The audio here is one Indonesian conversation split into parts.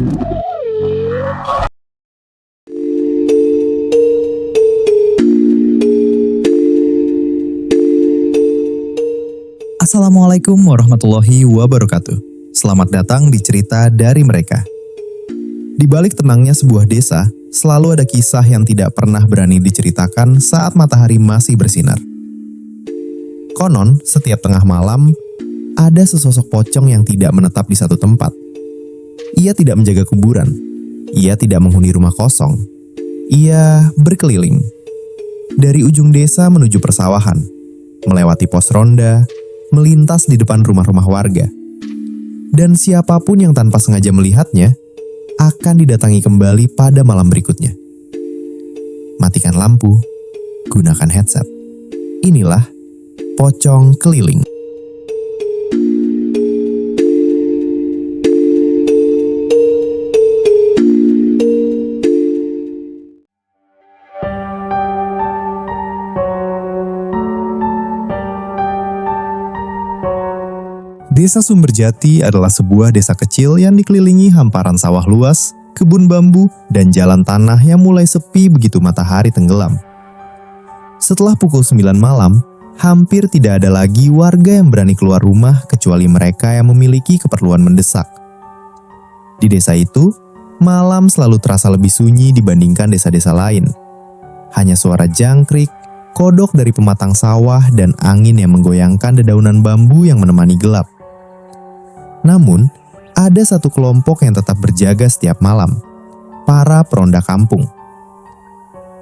Assalamualaikum warahmatullahi wabarakatuh. Selamat datang di cerita dari mereka. Di balik tenangnya sebuah desa, selalu ada kisah yang tidak pernah berani diceritakan saat matahari masih bersinar. Konon, setiap tengah malam, ada sesosok pocong yang tidak menetap di satu tempat. Ia tidak menjaga kuburan. Ia tidak menghuni rumah kosong. Ia berkeliling. Dari ujung desa menuju persawahan, melewati pos ronda, melintas di depan rumah-rumah warga. Dan siapapun yang tanpa sengaja melihatnya, akan didatangi kembali pada malam berikutnya. Matikan lampu, gunakan headset. Inilah Pocong Keliling. Desa Sumberjati adalah sebuah desa kecil yang dikelilingi hamparan sawah luas, kebun bambu, dan jalan tanah yang mulai sepi begitu matahari tenggelam. Setelah pukul 9 malam, hampir tidak ada lagi warga yang berani keluar rumah kecuali mereka yang memiliki keperluan mendesak. Di desa itu, malam selalu terasa lebih sunyi dibandingkan desa-desa lain. Hanya suara jangkrik, kodok dari pematang sawah, dan angin yang menggoyangkan dedaunan bambu yang menemani gelap. Namun, ada satu kelompok yang tetap berjaga setiap malam, para peronda kampung.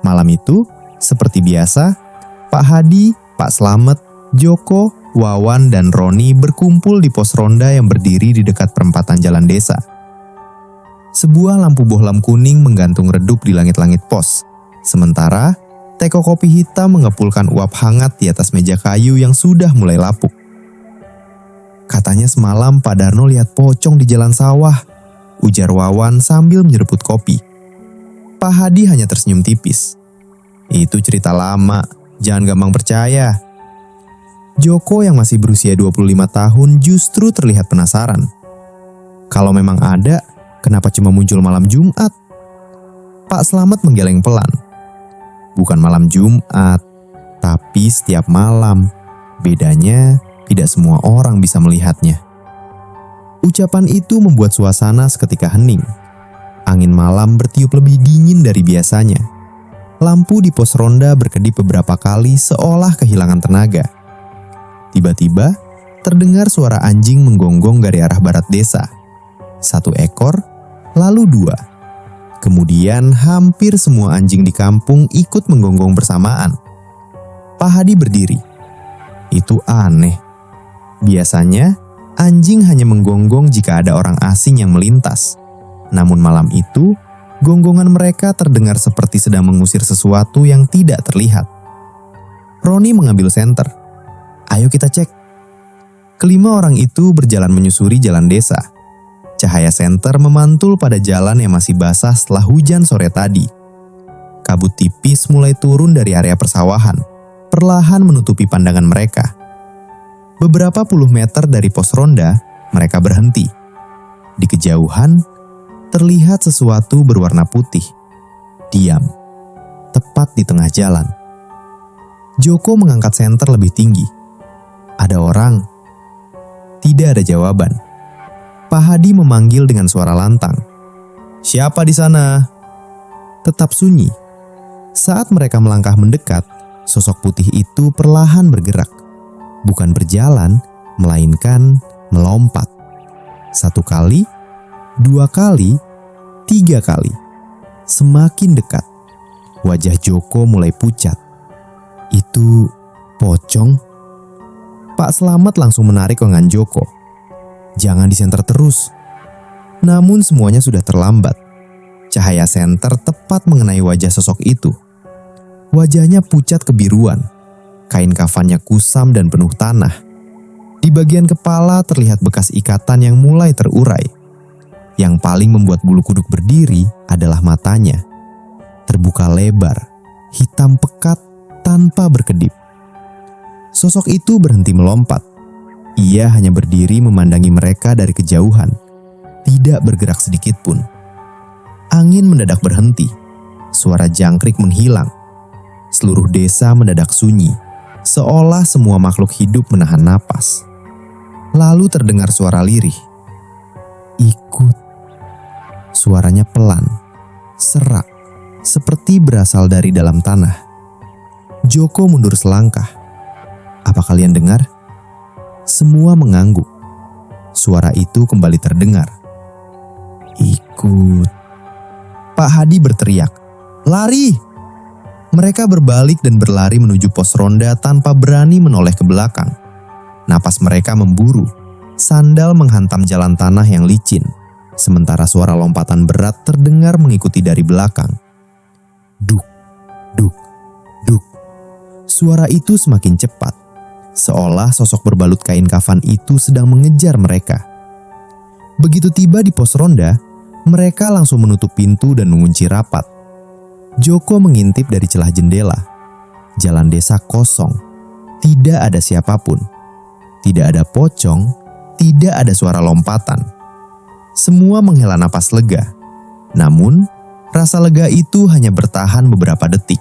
Malam itu, seperti biasa, Pak Hadi, Pak Slamet, Joko, Wawan, dan Roni berkumpul di pos ronda yang berdiri di dekat perempatan jalan desa. Sebuah lampu bohlam kuning menggantung redup di langit-langit pos, sementara teko kopi hitam mengepulkan uap hangat di atas meja kayu yang sudah mulai lapuk. Katanya semalam Pak Darno lihat pocong di jalan sawah, ujar Wawan sambil menyeruput kopi. Pak Hadi hanya tersenyum tipis. Itu cerita lama, jangan gampang percaya. Joko yang masih berusia 25 tahun justru terlihat penasaran. Kalau memang ada, kenapa cuma muncul malam Jumat? Pak Slamet menggeleng pelan. Bukan malam Jumat, tapi setiap malam. Bedanya, tidak semua orang bisa melihatnya. Ucapan itu membuat suasana seketika hening. Angin malam bertiup lebih dingin dari biasanya. Lampu di pos ronda berkedip beberapa kali seolah kehilangan tenaga. Tiba-tiba, terdengar suara anjing menggonggong dari arah barat desa. 1 ekor, lalu 2. Kemudian hampir semua anjing di kampung ikut menggonggong bersamaan. Pak Hadi berdiri. Itu aneh. Biasanya, anjing hanya menggonggong jika ada orang asing yang melintas. Namun malam itu, gonggongan mereka terdengar seperti sedang mengusir sesuatu yang tidak terlihat. Roni mengambil senter. Ayo kita cek. Kelima orang itu berjalan menyusuri jalan desa. Cahaya senter memantul pada jalan yang masih basah setelah hujan sore tadi. Kabut tipis mulai turun dari area persawahan, perlahan menutupi pandangan mereka. Beberapa puluh meter dari pos ronda, mereka berhenti. Di kejauhan, terlihat sesuatu berwarna putih. Diam, tepat di tengah jalan. Joko mengangkat senter lebih tinggi. Ada orang? Tidak ada jawaban. Pak Hadi memanggil dengan suara lantang. Siapa di sana? Tetap sunyi. Saat mereka melangkah mendekat, sosok putih itu perlahan bergerak. Bukan berjalan, melainkan melompat. 1 kali, 2 kali, 3 kali. Semakin dekat, wajah Joko mulai pucat. Itu pocong? Pak Slamet langsung menarik lengan Joko. Jangan disenter terus. Namun semuanya sudah terlambat. Cahaya senter tepat mengenai wajah sosok itu. Wajahnya pucat kebiruan. Kain kafannya kusam dan penuh tanah. Di bagian kepala terlihat bekas ikatan yang mulai terurai. Yang paling membuat bulu kuduk berdiri adalah matanya. Terbuka lebar, hitam pekat tanpa berkedip. Sosok itu berhenti melompat. Ia hanya berdiri memandangi mereka dari kejauhan. tidak bergerak sedikit pun. Angin mendadak berhenti, suara jangkrik menghilang. Seluruh desa mendadak sunyi, seolah semua makhluk hidup menahan napas. Lalu terdengar suara lirih. Ikut. Suaranya pelan, serak, seperti berasal dari dalam tanah. Joko mundur selangkah. Apa kalian dengar? Semua mengangguk. Suara itu kembali terdengar. Ikut. Pak Hadi berteriak, "Lari!" Mereka berbalik dan berlari menuju pos ronda tanpa berani menoleh ke belakang. Napas mereka memburu, sandal menghantam jalan tanah yang licin, sementara suara lompatan berat terdengar mengikuti dari belakang. Duk, duk, duk. Suara itu semakin cepat, seolah sosok berbalut kain kafan itu sedang mengejar mereka. Begitu tiba di pos ronda, mereka langsung menutup pintu dan mengunci rapat. Joko mengintip dari celah jendela. Jalan desa kosong, tidak ada siapapun. Tidak ada pocong, tidak ada suara lompatan. Semua menghela napas lega. Namun, rasa lega itu hanya bertahan beberapa detik.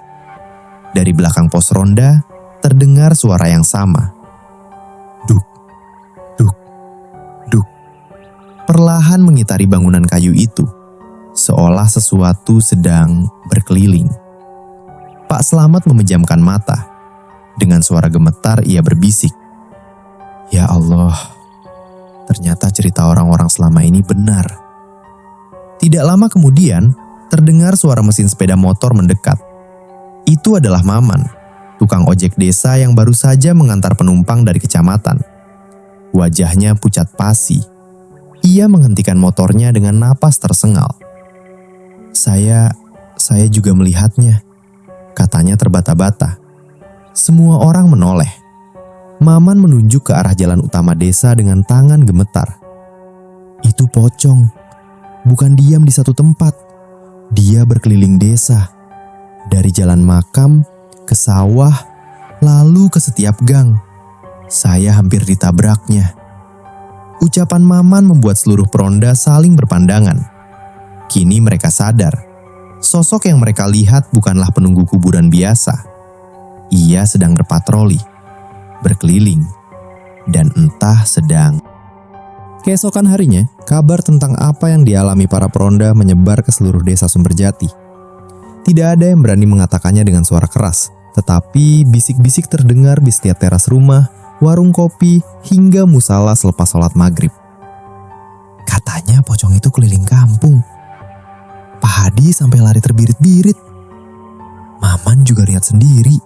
Dari belakang pos ronda, terdengar suara yang sama. Duk, duk, duk. Perlahan mengitari bangunan kayu itu, seolah sesuatu sedang berkeliling. Pak Slamet memejamkan mata. Dengan suara gemetar ia berbisik, "Ya Allah, ternyata cerita orang-orang selama ini benar." Tidak lama kemudian, terdengar suara mesin sepeda motor mendekat. Itu adalah Maman, tukang ojek desa yang baru saja mengantar penumpang dari kecamatan. Wajahnya pucat pasi. Ia menghentikan motornya dengan napas tersengal. Saya juga melihatnya," katanya terbata-bata. Semua orang menoleh. Maman menunjuk ke arah jalan utama desa dengan tangan gemetar. "Itu pocong, bukan diam di satu tempat. Dia berkeliling desa. Dari jalan makam, ke sawah, lalu ke setiap gang. Saya hampir ditabraknya." Ucapan Maman membuat seluruh peronda saling berpandangan. Kini mereka sadar, sosok yang mereka lihat bukanlah penunggu kuburan biasa. Ia sedang berpatroli, berkeliling, dan entah sedang. Keesokan harinya, kabar tentang apa yang dialami para peronda menyebar ke seluruh desa Sumberjati. Tidak ada yang berani mengatakannya dengan suara keras, tetapi bisik-bisik terdengar di setiap teras rumah, warung kopi, hingga musala selepas sholat maghrib. Katanya pocong itu keliling kampung. Pak Hadi sampai lari terbirit-birit. Maman juga lihat sendiri.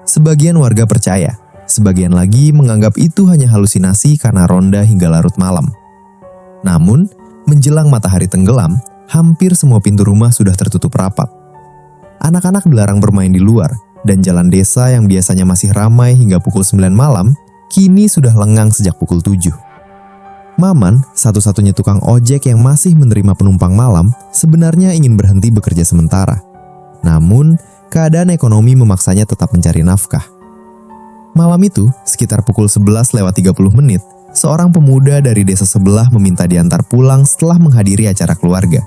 Sebagian warga percaya, sebagian lagi menganggap itu hanya halusinasi karena ronda hingga larut malam. Namun, menjelang matahari tenggelam, hampir semua pintu rumah sudah tertutup rapat. Anak-anak dilarang bermain di luar, dan jalan desa yang biasanya masih ramai hingga pukul 9 malam, kini sudah lengang sejak pukul 7. Maman, satu-satunya tukang ojek yang masih menerima penumpang malam, sebenarnya ingin berhenti bekerja sementara. Namun, keadaan ekonomi memaksanya tetap mencari nafkah. Malam itu, sekitar pukul 11:30, seorang pemuda dari desa sebelah meminta diantar pulang setelah menghadiri acara keluarga.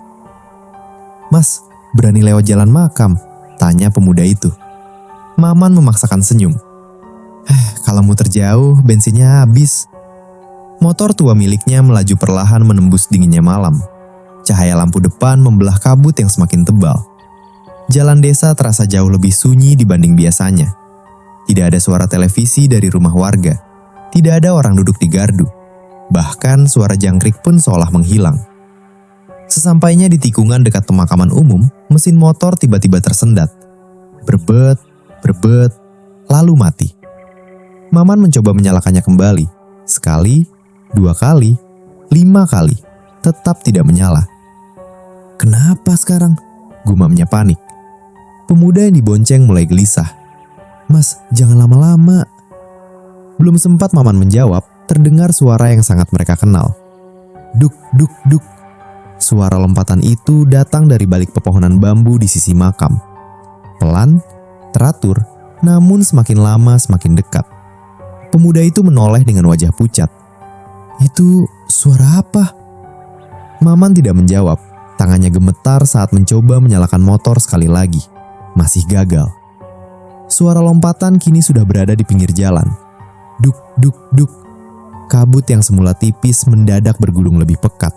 "Mas, berani lewat jalan makam?" tanya pemuda itu. Maman memaksakan senyum. "Kalau muter jauh, bensinnya habis." Motor tua miliknya melaju perlahan menembus dinginnya malam. Cahaya lampu depan membelah kabut yang semakin tebal. Jalan desa terasa jauh lebih sunyi dibanding biasanya. Tidak ada suara televisi dari rumah warga. Tidak ada orang duduk di gardu. Bahkan suara jangkrik pun seolah menghilang. Sesampainya di tikungan dekat pemakaman umum, mesin motor tiba-tiba tersendat. Berbet, berbet, lalu mati. Maman mencoba menyalakannya kembali. Sekali, 2 kali, 5 kali, tetap tidak menyala. "Kenapa sekarang?" gumamnya panik. Pemuda yang dibonceng mulai gelisah. "Mas, jangan lama-lama." Belum sempat Maman menjawab, terdengar suara yang sangat mereka kenal. Duk, duk, duk. Suara lompatan itu datang dari balik pepohonan bambu di sisi makam. Pelan, teratur, namun semakin lama semakin dekat. Pemuda itu menoleh dengan wajah pucat. "Itu suara apa?" Maman tidak menjawab. Tangannya gemetar saat mencoba menyalakan motor sekali lagi. Masih gagal. Suara lompatan kini sudah berada di pinggir jalan. Duk, duk, duk. Kabut yang semula tipis mendadak bergulung lebih pekat.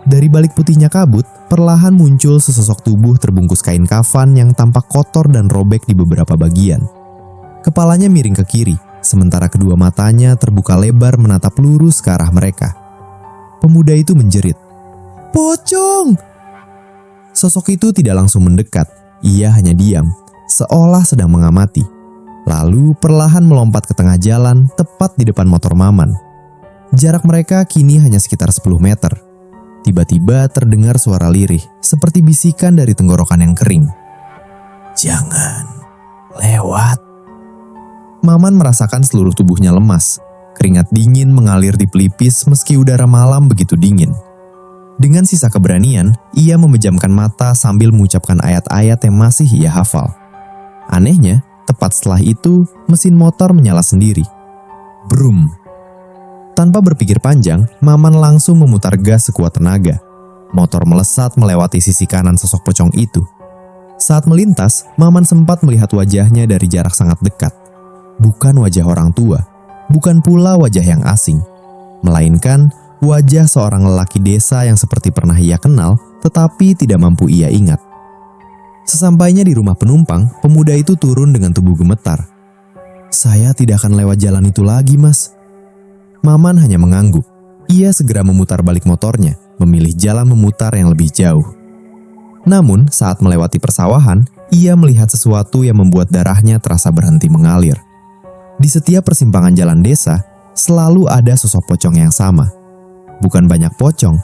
Dari balik putihnya kabut, perlahan muncul sesosok tubuh terbungkus kain kafan yang tampak kotor dan robek di beberapa bagian. Kepalanya miring ke kiri, sementara kedua matanya terbuka lebar menatap lurus ke arah mereka. Pemuda itu menjerit, "Pocong!" Sosok itu tidak langsung mendekat, ia hanya diam, seolah sedang mengamati. Lalu perlahan melompat ke tengah jalan, tepat di depan motor Maman. Jarak mereka kini hanya sekitar 10 meter. Tiba-tiba terdengar suara lirih, seperti bisikan dari tenggorokan yang kering. "Jangan lewat." Maman merasakan seluruh tubuhnya lemas. Keringat dingin mengalir di pelipis meski udara malam begitu dingin. Dengan sisa keberanian, ia memejamkan mata sambil mengucapkan ayat-ayat yang masih ia hafal. Anehnya, tepat setelah itu, mesin motor menyala sendiri. Brum. Tanpa berpikir panjang, Maman langsung memutar gas sekuat tenaga. Motor melesat melewati sisi kanan sosok pocong itu. Saat melintas, Maman sempat melihat wajahnya dari jarak sangat dekat. Bukan wajah orang tua, bukan pula wajah yang asing, melainkan wajah seorang lelaki desa yang seperti pernah ia kenal, tetapi tidak mampu ia ingat. Sesampainya di rumah penumpang, pemuda itu turun dengan tubuh gemetar. "Saya tidak akan lewat jalan itu lagi, Mas." Maman hanya mengangguk. Ia segera memutar balik motornya, memilih jalan memutar yang lebih jauh. Namun, saat melewati persawahan, ia melihat sesuatu yang membuat darahnya terasa berhenti mengalir. Di setiap persimpangan jalan desa, selalu ada sosok pocong yang sama. Bukan banyak pocong,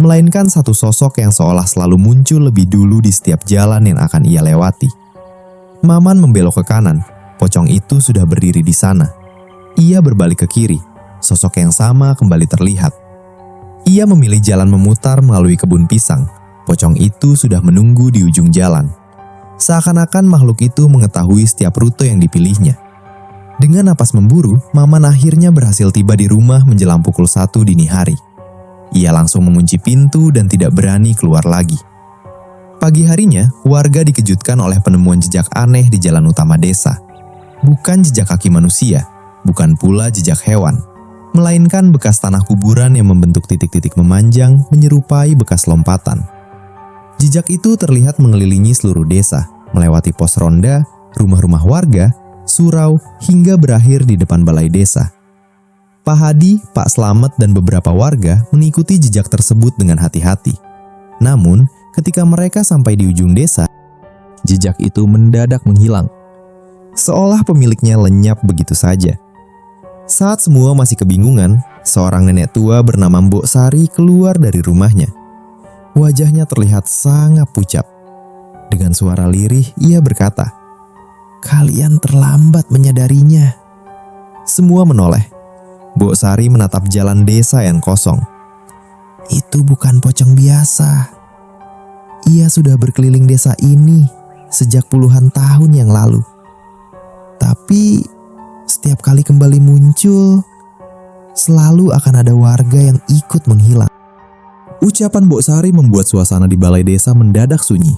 melainkan satu sosok yang seolah selalu muncul lebih dulu di setiap jalan yang akan ia lewati. Maman membelok ke kanan, pocong itu sudah berdiri di sana. Ia berbalik ke kiri, sosok yang sama kembali terlihat. Ia memilih jalan memutar melalui kebun pisang. Pocong itu sudah menunggu di ujung jalan. Seakan-akan makhluk itu mengetahui setiap rute yang dipilihnya. Dengan napas memburu, Maman akhirnya berhasil tiba di rumah menjelang pukul 1 dini hari. Ia langsung mengunci pintu dan tidak berani keluar lagi. Pagi harinya, warga dikejutkan oleh penemuan jejak aneh di jalan utama desa. Bukan jejak kaki manusia, bukan pula jejak hewan, melainkan bekas tanah kuburan yang membentuk titik-titik memanjang menyerupai bekas lompatan. Jejak itu terlihat mengelilingi seluruh desa, melewati pos ronda, rumah-rumah warga, surau, hingga berakhir di depan balai desa. Pak Hadi, Pak Slamet, dan beberapa warga mengikuti jejak tersebut dengan hati-hati. Namun, ketika mereka sampai di ujung desa, jejak itu mendadak menghilang. Seolah pemiliknya lenyap begitu saja. Saat semua masih kebingungan, seorang nenek tua bernama Mbok Sari keluar dari rumahnya. Wajahnya terlihat sangat pucat. Dengan suara lirih, ia berkata, "Kalian terlambat menyadarinya." Semua menoleh. Mbok Sari menatap jalan desa yang kosong. "Itu bukan pocong biasa. Ia sudah berkeliling desa ini sejak puluhan tahun yang lalu. Tapi setiap kali kembali muncul, selalu akan ada warga yang ikut menghilang." Ucapan Mbok Sari membuat suasana di balai desa mendadak sunyi.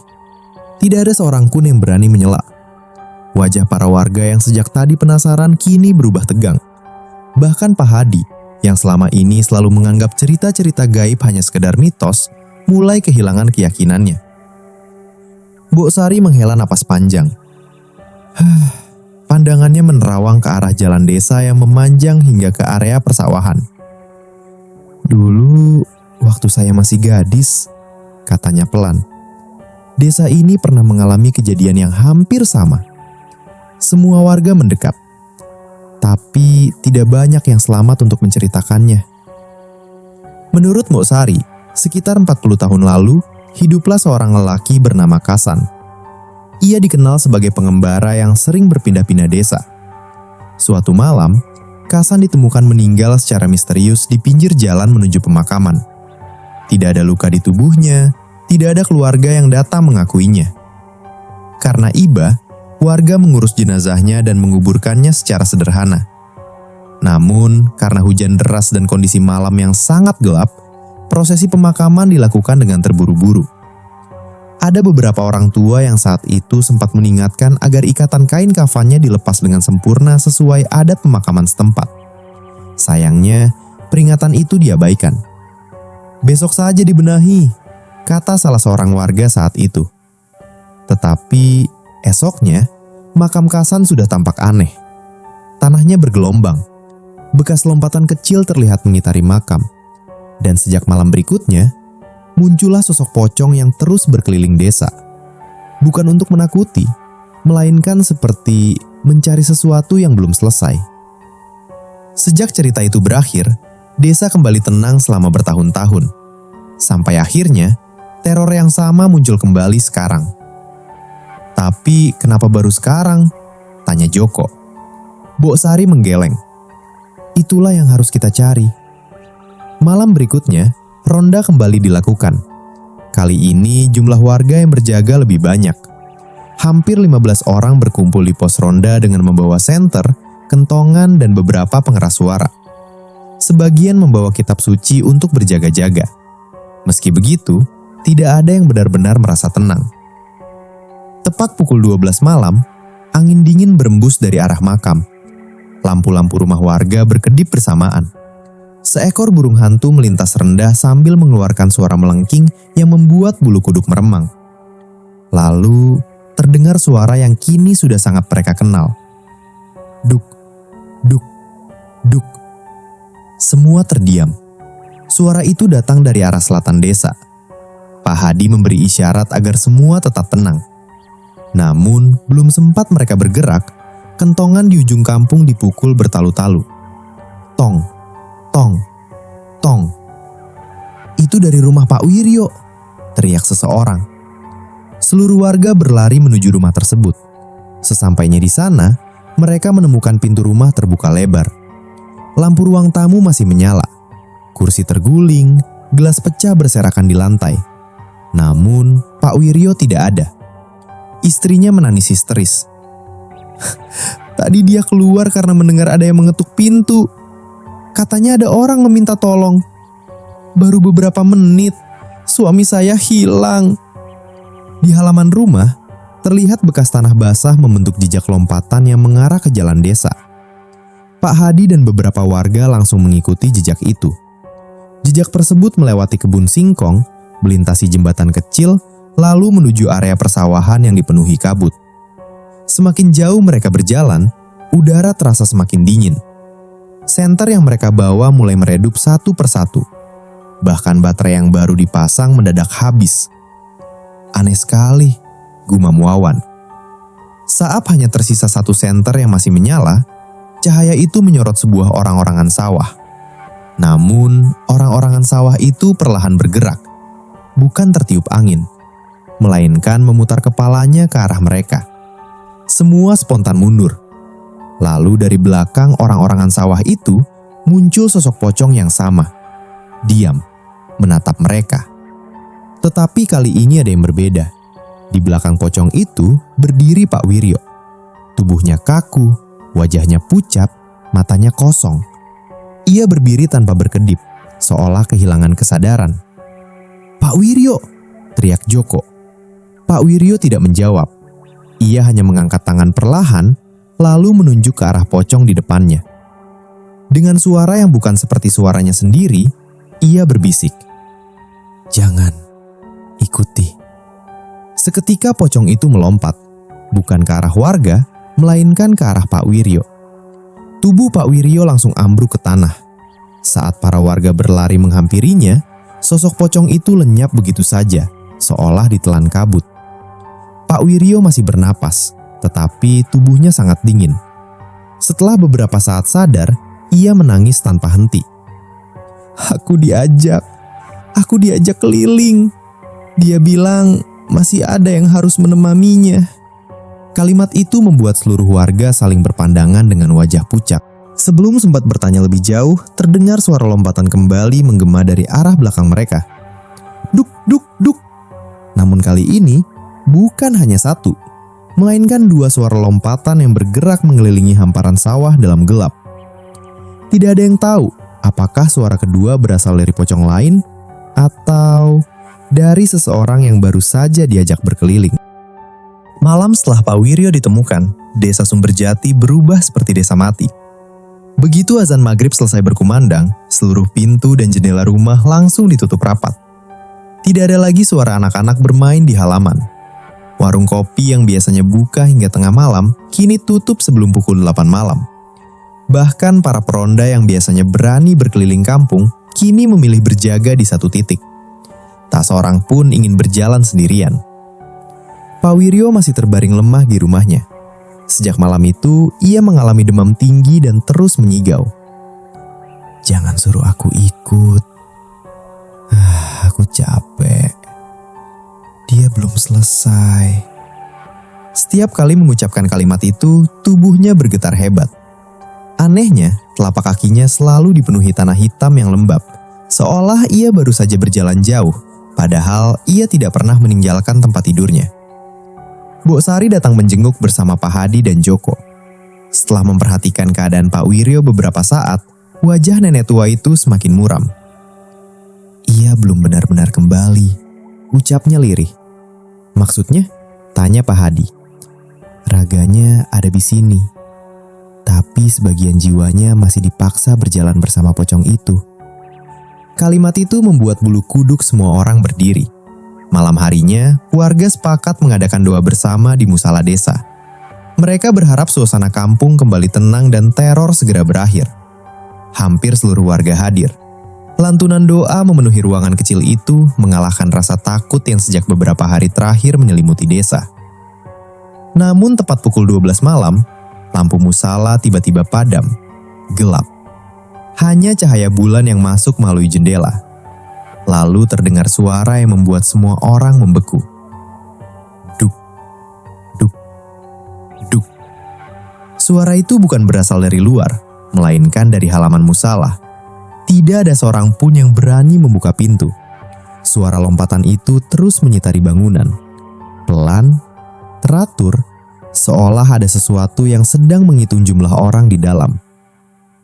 Tidak ada seorang pun yang berani menyela. Wajah para warga yang sejak tadi penasaran kini berubah tegang. Bahkan Pak Hadi, yang selama ini selalu menganggap cerita-cerita gaib hanya sekedar mitos, mulai kehilangan keyakinannya. Mbok Sari menghela napas panjang. Pandangannya menerawang ke arah jalan desa yang memanjang hingga ke area persawahan. "Dulu, waktu saya masih gadis," katanya pelan, "desa ini pernah mengalami kejadian yang hampir sama. Semua warga mendekat, tapi tidak banyak yang selamat untuk menceritakannya." Menurut Mbok Sari, sekitar 40 tahun lalu, hiduplah seorang lelaki bernama Kasan. Ia dikenal sebagai pengembara yang sering berpindah-pindah desa. Suatu malam, Kasan ditemukan meninggal secara misterius di pinggir jalan menuju pemakaman. Tidak ada luka di tubuhnya, tidak ada keluarga yang datang mengakuinya. Karena iba, warga mengurus jenazahnya dan menguburkannya secara sederhana. Namun, karena hujan deras dan kondisi malam yang sangat gelap, prosesi pemakaman dilakukan dengan terburu-buru. Ada beberapa orang tua yang saat itu sempat mengingatkan agar ikatan kain kafannya dilepas dengan sempurna sesuai adat pemakaman setempat. Sayangnya, peringatan itu diabaikan. "Besok saja dibenahi," kata salah seorang warga saat itu. Tetapi esoknya, makam Kasan sudah tampak aneh. Tanahnya bergelombang. Bekas lompatan kecil terlihat mengitari makam. Dan sejak malam berikutnya, muncullah sosok pocong yang terus berkeliling desa. Bukan untuk menakuti, melainkan seperti mencari sesuatu yang belum selesai. Sejak cerita itu berakhir, desa kembali tenang selama bertahun-tahun. Sampai akhirnya, teror yang sama muncul kembali sekarang. "Tapi kenapa baru sekarang?" tanya Joko. Bok Sari menggeleng. "Itulah yang harus kita cari." Malam berikutnya, ronda kembali dilakukan. Kali ini jumlah warga yang berjaga lebih banyak. Hampir 15 orang berkumpul di pos ronda dengan membawa senter, kentongan, dan beberapa pengeras suara. Sebagian membawa kitab suci untuk berjaga-jaga. Meski begitu, tidak ada yang benar-benar merasa tenang. Tepat pukul 12 malam, angin dingin berembus dari arah makam. Lampu-lampu rumah warga berkedip bersamaan. Seekor burung hantu melintas rendah sambil mengeluarkan suara melengking yang membuat bulu kuduk meremang. Lalu, terdengar suara yang kini sudah sangat mereka kenal. Duk, duk, duk. Semua terdiam. Suara itu datang dari arah selatan desa. Pak Hadi memberi isyarat agar semua tetap tenang. Namun, belum sempat mereka bergerak, kentongan di ujung kampung dipukul bertalu-talu. Tong, tong, tong. "Itu dari rumah Pak Wiryo," teriak seseorang. Seluruh warga berlari menuju rumah tersebut. Sesampainya di sana, mereka menemukan pintu rumah terbuka lebar. Lampu ruang tamu masih menyala. Kursi terguling, gelas pecah berserakan di lantai. Namun, Pak Wiryo tidak ada. Istrinya menangis histeris. "Tadi dia keluar karena mendengar ada yang mengetuk pintu. Katanya ada orang meminta tolong. Baru beberapa menit, suami saya hilang." Di halaman rumah, terlihat bekas tanah basah membentuk jejak lompatan yang mengarah ke jalan desa. Pak Hadi dan beberapa warga langsung mengikuti jejak itu. Jejak tersebut melewati kebun singkong, melintasi jembatan kecil, lalu menuju area persawahan yang dipenuhi kabut. Semakin jauh mereka berjalan, udara terasa semakin dingin. Senter yang mereka bawa mulai meredup satu persatu. Bahkan baterai yang baru dipasang mendadak habis. "Aneh sekali," gumam Wawan. Saat hanya tersisa satu senter yang masih menyala, cahaya itu menyorot sebuah orang-orangan sawah. Namun, orang-orangan sawah itu perlahan bergerak, bukan tertiup angin, melainkan memutar kepalanya ke arah mereka. Semua spontan mundur. Lalu dari belakang orang-orangan sawah itu, muncul sosok pocong yang sama. Diam, menatap mereka. Tetapi kali ini ada yang berbeda. Di belakang pocong itu berdiri Pak Wiryo. Tubuhnya kaku, wajahnya pucat, matanya kosong. Ia berdiri tanpa berkedip, seolah kehilangan kesadaran. "Pak Wiryo!" teriak Joko. Pak Wiryo tidak menjawab. Ia hanya mengangkat tangan perlahan, lalu menunjuk ke arah pocong di depannya. Dengan suara yang bukan seperti suaranya sendiri, ia berbisik, "Jangan, ikuti." Seketika pocong itu melompat, bukan ke arah warga, melainkan ke arah Pak Wiryo. Tubuh Pak Wiryo langsung ambruk ke tanah. Saat para warga berlari menghampirinya, sosok pocong itu lenyap begitu saja, seolah ditelan kabut. Pak Wiryo masih bernapas, tetapi tubuhnya sangat dingin. Setelah beberapa saat sadar, ia menangis tanpa henti. Aku diajak keliling. Dia bilang masih ada yang harus menemaninya." Kalimat itu membuat seluruh warga saling berpandangan dengan wajah pucat. Sebelum sempat bertanya lebih jauh, terdengar suara lompatan kembali menggema dari arah belakang mereka. Duk, duk, duk. Namun kali ini, bukan hanya satu, melainkan dua suara lompatan yang bergerak mengelilingi hamparan sawah dalam gelap. Tidak ada yang tahu apakah suara kedua berasal dari pocong lain atau dari seseorang yang baru saja diajak berkeliling. Malam setelah Pak Wiryo ditemukan, desa Sumberjati berubah seperti desa mati. Begitu azan maghrib selesai berkumandang, seluruh pintu dan jendela rumah langsung ditutup rapat. Tidak ada lagi suara anak-anak bermain di halaman. Warung kopi yang biasanya buka hingga tengah malam, kini tutup sebelum pukul 8 malam. Bahkan para peronda yang biasanya berani berkeliling kampung, kini memilih berjaga di satu titik. Tak seorang pun ingin berjalan sendirian. Pak Wiryo masih terbaring lemah di rumahnya. Sejak malam itu, ia mengalami demam tinggi dan terus menyigau. Jangan suruh aku ikut. Aku capek. Dia belum selesai. Setiap kali mengucapkan kalimat itu, tubuhnya bergetar hebat. Anehnya, telapak kakinya selalu dipenuhi tanah hitam yang lembab, seolah ia baru saja berjalan jauh, padahal ia tidak pernah meninggalkan tempat tidurnya. Mbok Sari datang menjenguk bersama Pak Hadi dan Joko. Setelah memperhatikan keadaan Pak Wiryo beberapa saat, wajah nenek tua itu semakin muram. Ia belum benar-benar kembali, ucapnya lirih. Maksudnya? Tanya Pak Hadi. Raganya ada di sini, tapi sebagian jiwanya masih dipaksa berjalan bersama pocong itu. Kalimat itu membuat bulu kuduk semua orang berdiri. Malam harinya, warga sepakat mengadakan doa bersama di musala desa. Mereka berharap suasana kampung kembali tenang dan teror segera berakhir. Hampir seluruh warga hadir. Lantunan doa memenuhi ruangan kecil itu mengalahkan rasa takut yang sejak beberapa hari terakhir menyelimuti desa. Namun tepat pukul 12 malam, lampu musala tiba-tiba padam, gelap. Hanya cahaya bulan yang masuk melalui jendela. Lalu terdengar suara yang membuat semua orang membeku. Duk, duk, duk. Suara itu bukan berasal dari luar, melainkan dari halaman musala. Tidak ada seorang pun yang berani membuka pintu. Suara lompatan itu terus menyitari bangunan. Pelan, teratur, seolah ada sesuatu yang sedang menghitung jumlah orang di dalam.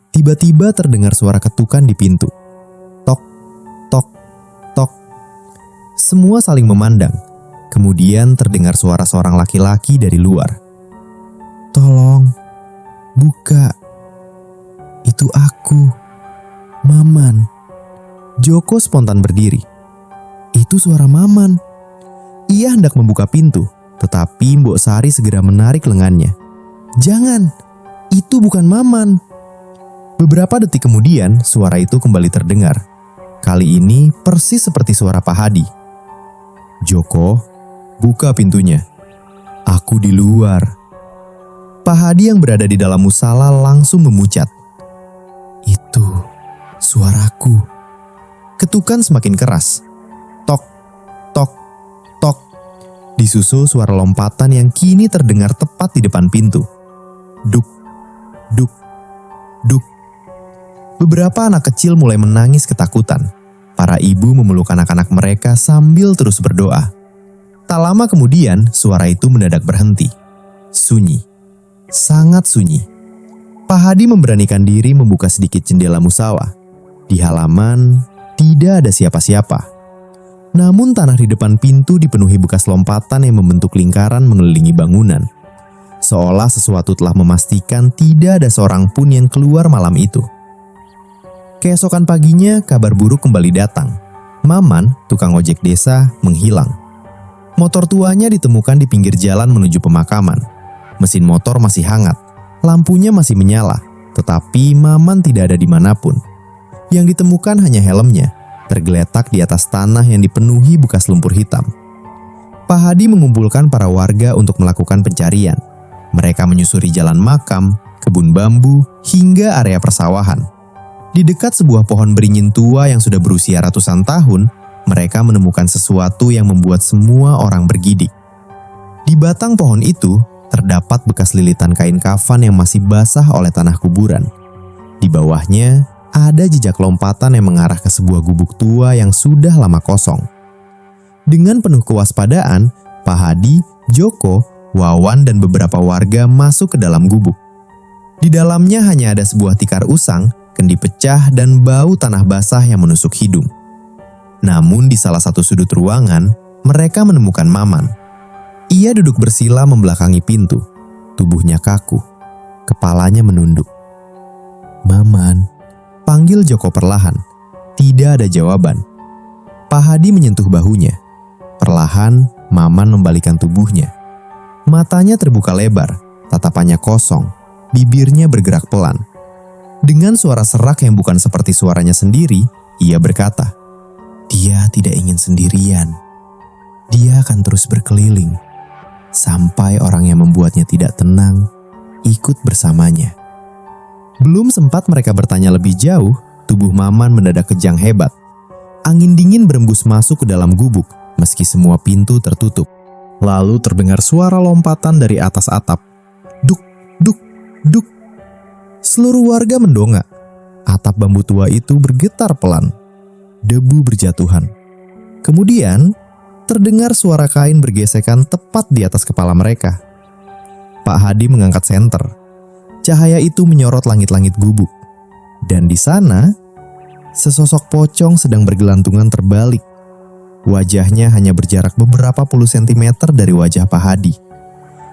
Tiba-tiba terdengar suara ketukan di pintu. Tok, tok, tok. Semua saling memandang. Kemudian terdengar suara seorang laki-laki dari luar. Tolong, buka. Itu aku, Maman. Joko spontan berdiri. Itu suara Maman. Ia hendak membuka pintu, tetapi Mbok Sari segera menarik lengannya. Jangan, itu bukan Maman. Beberapa detik kemudian, suara itu kembali terdengar. Kali ini persis seperti suara Pak Hadi. Joko, buka pintunya. Aku di luar. Pak Hadi yang berada di dalam musala langsung memucat. Itu suaraku. Ketukan semakin keras. Tok, tok, tok. Disusul suara lompatan yang kini terdengar tepat di depan pintu. Duk, duk, duk. Beberapa anak kecil mulai menangis ketakutan. Para ibu memeluk anak-anak mereka sambil terus berdoa. Tak lama kemudian, suara itu mendadak berhenti. Sunyi. Sangat sunyi. Pak Hadi memberanikan diri membuka sedikit jendela musala. Di halaman, tidak ada siapa-siapa. Namun tanah di depan pintu dipenuhi bekas lompatan yang membentuk lingkaran mengelilingi bangunan. Seolah sesuatu telah memastikan tidak ada seorang pun yang keluar malam itu. Keesokan paginya, kabar buruk kembali datang. Maman, tukang ojek desa, menghilang. Motor tuanya ditemukan di pinggir jalan menuju pemakaman. Mesin motor masih hangat, lampunya masih menyala, tetapi Maman tidak ada dimanapun. Yang ditemukan hanya helmnya, tergeletak di atas tanah yang dipenuhi bekas lumpur hitam. Pak Hadi mengumpulkan para warga untuk melakukan pencarian. Mereka menyusuri jalan makam, kebun bambu, hingga area persawahan. Di dekat sebuah pohon beringin tua yang sudah berusia ratusan tahun, mereka menemukan sesuatu yang membuat semua orang bergidik. Di batang pohon itu, terdapat bekas lilitan kain kafan yang masih basah oleh tanah kuburan. Di bawahnya, ada jejak lompatan yang mengarah ke sebuah gubuk tua yang sudah lama kosong. Dengan penuh kewaspadaan, Pak Hadi, Joko, Wawan, dan beberapa warga masuk ke dalam gubuk. Di dalamnya hanya ada sebuah tikar usang, kendi pecah, dan bau tanah basah yang menusuk hidung. Namun di salah satu sudut ruangan, mereka menemukan Maman. Ia duduk bersila membelakangi pintu. Tubuhnya kaku, kepalanya menunduk. "Maman," panggil Joko perlahan. Tidak ada jawaban. Pak Hadi menyentuh bahunya. Perlahan, Maman membalikkan tubuhnya. Matanya terbuka lebar, tatapannya kosong, bibirnya bergerak pelan. Dengan suara serak yang bukan seperti suaranya sendiri, ia berkata, "Dia tidak ingin sendirian. Dia akan terus berkeliling, sampai orang yang membuatnya tidak tenang ikut bersamanya." Belum sempat mereka bertanya lebih jauh, tubuh Maman mendadak kejang hebat. Angin dingin berembus masuk ke dalam gubuk, meski semua pintu tertutup. Lalu terdengar suara lompatan dari atas atap. Duk, duk, duk. Seluruh warga mendongak. Atap bambu tua itu bergetar pelan. Debu berjatuhan. Kemudian, terdengar suara kain bergesekan tepat di atas kepala mereka. Pak Hadi mengangkat senter. Cahaya itu menyorot langit-langit gubuk. Dan di sana, sesosok pocong sedang bergelantungan terbalik. Wajahnya hanya berjarak beberapa puluh sentimeter dari wajah Pak Hadi.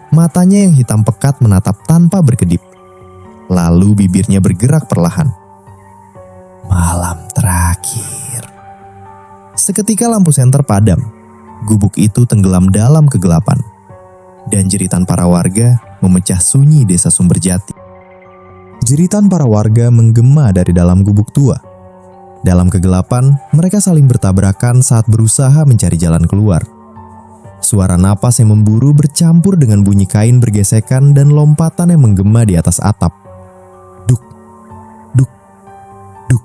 Matanya yang hitam pekat menatap tanpa berkedip. Lalu bibirnya bergerak perlahan. "Malam terakhir." Seketika lampu senter padam. Gubuk itu tenggelam dalam kegelapan. Dan jeritan para warga memecah sunyi desa Sumberjati. Jeritan para warga menggema dari dalam gubuk tua. Dalam kegelapan, mereka saling bertabrakan saat berusaha mencari jalan keluar. Suara napas yang memburu bercampur dengan bunyi kain bergesekan dan lompatan yang menggema di atas atap. Duk, duk, duk.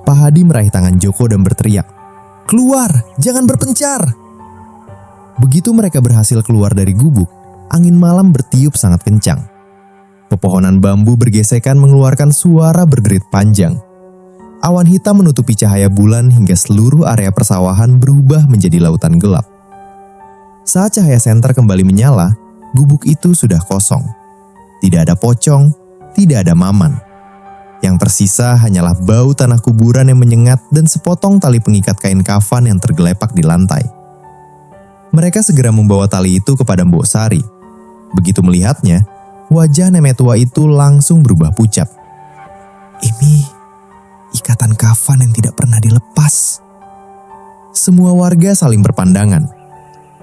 Pak Hadi meraih tangan Joko dan berteriak, "Keluar, jangan berpencar!" Begitu mereka berhasil keluar dari gubuk, angin malam bertiup sangat kencang. Pepohonan bambu bergesekan mengeluarkan suara berderit panjang. Awan hitam menutupi cahaya bulan hingga seluruh area persawahan berubah menjadi lautan gelap. Saat cahaya senter kembali menyala, gubuk itu sudah kosong. Tidak ada pocong, tidak ada Maman. Yang tersisa hanyalah bau tanah kuburan yang menyengat dan sepotong tali pengikat kain kafan yang tergelepak di lantai. Mereka segera membawa tali itu kepada Mbok Sari. Begitu melihatnya, wajah nenek tua itu langsung berubah pucat. "Ini ikatan kafan yang tidak pernah dilepas." Semua warga saling berpandangan.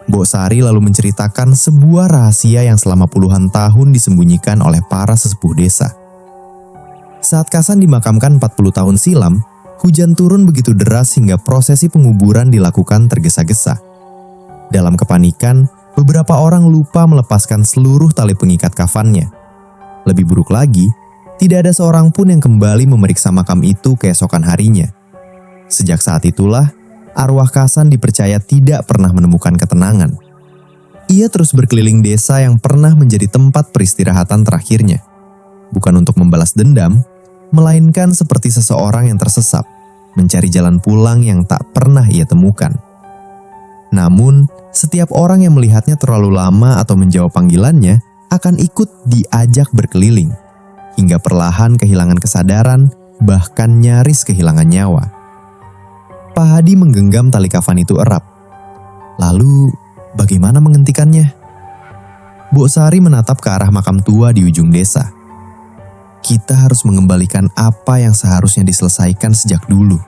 Mbok Sari lalu menceritakan sebuah rahasia yang selama puluhan tahun disembunyikan oleh para sesepuh desa. Saat Kasan dimakamkan 40 tahun silam, hujan turun begitu deras hingga prosesi penguburan dilakukan tergesa-gesa. Dalam kepanikan, beberapa orang lupa melepaskan seluruh tali pengikat kafannya. Lebih buruk lagi, tidak ada seorang pun yang kembali memeriksa makam itu keesokan harinya. Sejak saat itulah, arwah Kasan dipercaya tidak pernah menemukan ketenangan. Ia terus berkeliling desa yang pernah menjadi tempat peristirahatan terakhirnya. Bukan untuk membalas dendam, melainkan seperti seseorang yang tersesat, mencari jalan pulang yang tak pernah ia temukan. Namun, setiap orang yang melihatnya terlalu lama atau menjawab panggilannya akan ikut diajak berkeliling, hingga perlahan kehilangan kesadaran, bahkan nyaris kehilangan nyawa. Pak Hadi menggenggam tali kafan itu erat. Lalu, bagaimana menghentikannya? Mbok Sari menatap ke arah makam tua di ujung desa. Kita harus mengembalikan apa yang seharusnya diselesaikan sejak dulu.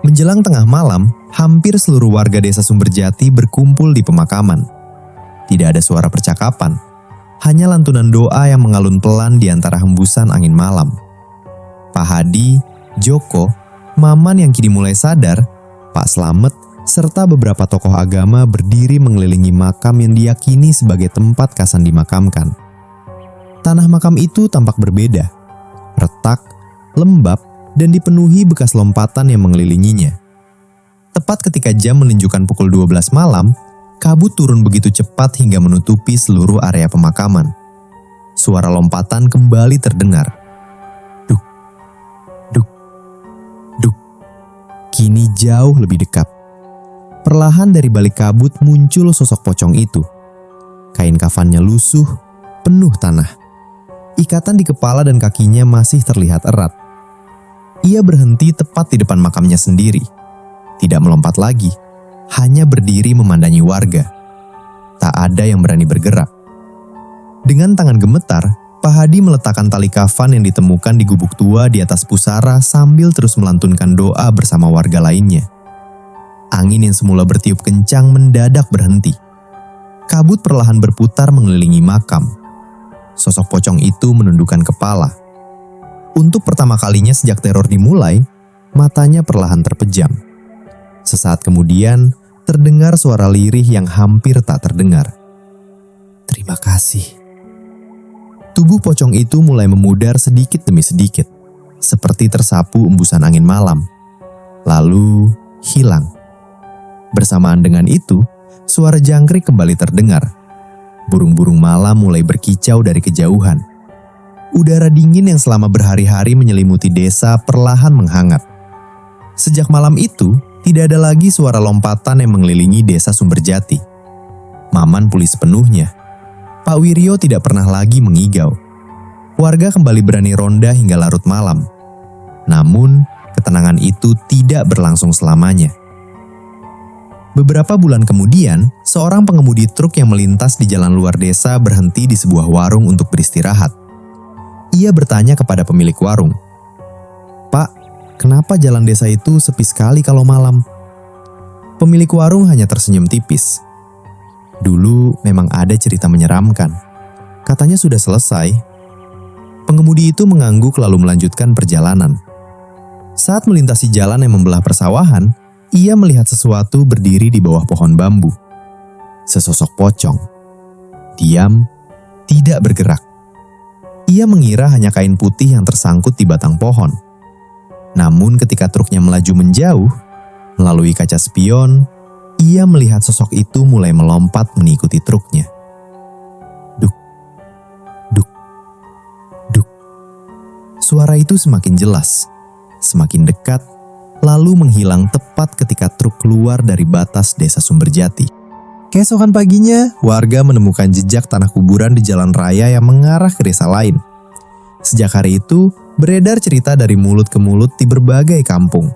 Menjelang tengah malam, hampir seluruh warga desa Sumberjati berkumpul di pemakaman. Tidak ada suara percakapan, hanya lantunan doa yang mengalun pelan di antara hembusan angin malam. Pak Hadi, Joko, Maman yang kini mulai sadar, Pak Slamet, serta beberapa tokoh agama berdiri mengelilingi makam yang diyakini sebagai tempat Kasan dimakamkan. Tanah makam itu tampak berbeda, retak, lembab, dan dipenuhi bekas lompatan yang mengelilinginya. Tepat ketika jam menunjukkan pukul 12 malam, kabut turun begitu cepat hingga menutupi seluruh area pemakaman. Suara lompatan kembali terdengar. Duk, duk, duk. Kini jauh lebih dekat. Perlahan dari balik kabut muncul sosok pocong itu. Kain kafannya lusuh, penuh tanah. Ikatan di kepala dan kakinya masih terlihat erat. Ia berhenti tepat di depan makamnya sendiri. Tidak melompat lagi, hanya berdiri memandangi warga. Tak ada yang berani bergerak. Dengan tangan gemetar, Pak Hadi meletakkan tali kafan yang ditemukan di gubuk tua di atas pusara sambil terus melantunkan doa bersama warga lainnya. Angin yang semula bertiup kencang mendadak berhenti. Kabut perlahan berputar mengelilingi makam. Sosok pocong itu menundukkan kepala. Untuk pertama kalinya sejak teror dimulai, matanya perlahan terpejam. Sesaat kemudian, terdengar suara lirih yang hampir tak terdengar. "Terima kasih." Tubuh pocong itu mulai memudar sedikit demi sedikit, seperti tersapu embusan angin malam. Lalu, hilang. Bersamaan dengan itu, suara jangkrik kembali terdengar. Burung-burung malam mulai berkicau dari kejauhan. Udara dingin yang selama berhari-hari menyelimuti desa perlahan menghangat. Sejak malam itu, tidak ada lagi suara lompatan yang mengelilingi desa Sumberjati. Maman pulih sepenuhnya. Pak Wiryo tidak pernah lagi mengigau. Warga kembali berani ronda hingga larut malam. Namun, ketenangan itu tidak berlangsung selamanya. Beberapa bulan kemudian, seorang pengemudi truk yang melintas di jalan luar desa berhenti di sebuah warung untuk beristirahat. Ia bertanya kepada pemilik warung, "Pak, kenapa jalan desa itu sepi sekali kalau malam?" Pemilik warung hanya tersenyum tipis. "Dulu memang ada cerita menyeramkan. Katanya sudah selesai." Pengemudi itu mengangguk lalu melanjutkan perjalanan. Saat melintasi jalan yang membelah persawahan, ia melihat sesuatu berdiri di bawah pohon bambu. Sesosok pocong. Diam, tidak bergerak. Ia mengira hanya kain putih yang tersangkut di batang pohon. Namun ketika truknya melaju menjauh, melalui kaca spion, ia melihat sosok itu mulai melompat mengikuti truknya. Duk, duk, duk. Suara itu semakin jelas, semakin dekat, lalu menghilang tepat ketika truk keluar dari batas desa Sumberjati. Keesokan paginya, warga menemukan jejak tanah kuburan di jalan raya yang mengarah ke desa lain. Sejak hari itu, beredar cerita dari mulut ke mulut di berbagai kampung.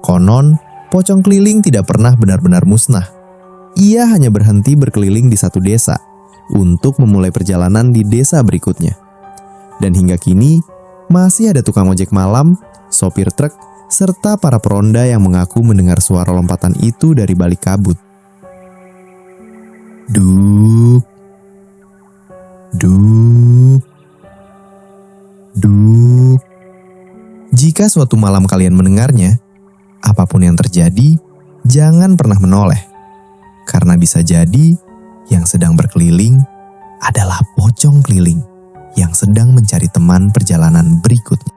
Konon, pocong keliling tidak pernah benar-benar musnah. Ia hanya berhenti berkeliling di satu desa untuk memulai perjalanan di desa berikutnya. Dan hingga kini, masih ada tukang ojek malam, sopir truk, serta para peronda yang mengaku mendengar suara lompatan itu dari balik kabut. Duk, duk, duk. Jika suatu malam kalian mendengarnya, apapun yang terjadi, jangan pernah menoleh. Karena bisa jadi yang sedang berkeliling adalah pocong keliling yang sedang mencari teman perjalanan berikutnya.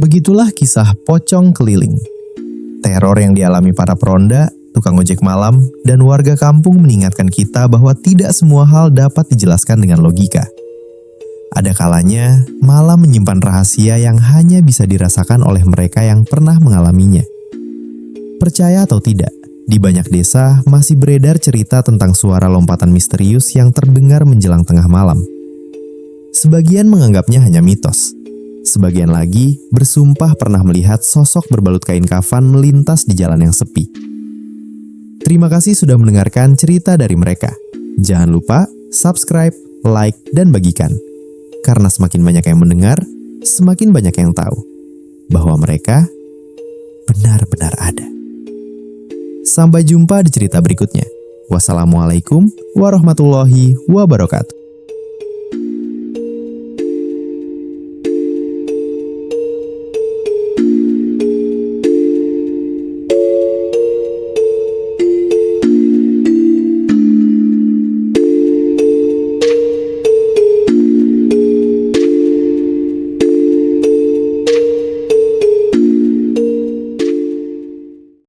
Begitulah kisah pocong keliling. Teror yang dialami para peronda, tukang ojek malam, dan warga kampung mengingatkan kita bahwa tidak semua hal dapat dijelaskan dengan logika. Ada kalanya, malam menyimpan rahasia yang hanya bisa dirasakan oleh mereka yang pernah mengalaminya. Percaya atau tidak, di banyak desa masih beredar cerita tentang suara lompatan misterius yang terdengar menjelang tengah malam. Sebagian menganggapnya hanya mitos. Sebagian lagi bersumpah pernah melihat sosok berbalut kain kafan melintas di jalan yang sepi. Terima kasih sudah mendengarkan cerita dari mereka. Jangan lupa subscribe, like, dan bagikan. Karena semakin banyak yang mendengar, semakin banyak yang tahu bahwa mereka benar-benar ada. Sampai jumpa di cerita berikutnya. Wassalamualaikum warahmatullahi wabarakatuh.